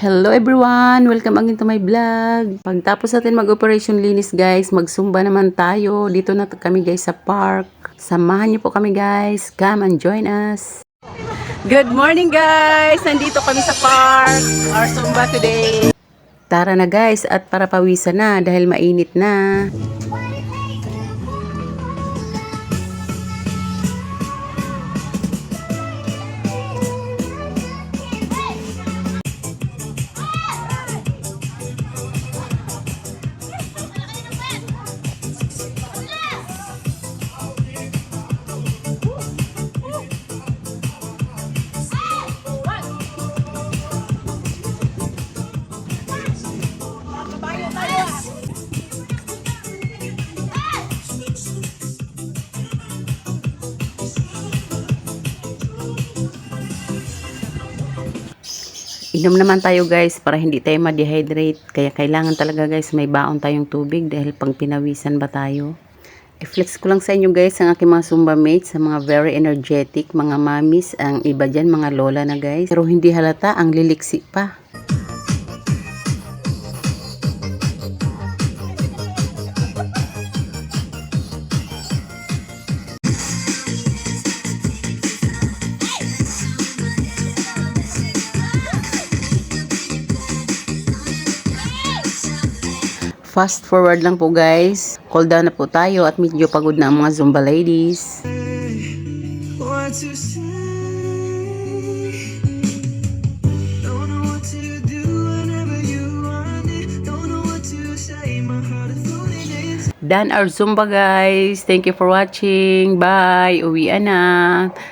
Hello everyone! Welcome again to my vlog. Pagtapos natin mag-operation linis guys, magsumba naman tayo. Dito na kami guys sa park. Samahan niyo po kami guys. Come and join us. Good morning guys! Nandito kami sa park. Our Zumba today. Tara na guys at para pawisan na dahil mainit na. Inom naman tayo guys para hindi tayo ma-dehydrate. Kaya kailangan talaga guys may baon tayong tubig dahil pang pinawisan ba tayo. I-flex ko lang sa inyo guys ang aking mga Zumba mates, sa mga very energetic, mga mamis, ang iba dyan mga lola na guys. Pero hindi halata, ang liliksi pa. Fast forward lang po guys. Cool down na po tayo at medyo pagod na ang mga Zumba ladies. Done our Zumba guys. Thank you for watching. Bye. Uwian na.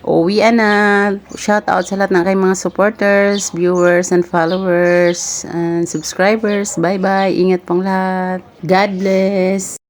Uwian na. Shout out sa lahat ng kayong mga supporters, viewers, and followers, and subscribers. Bye bye. Ingat pong lahat. God bless.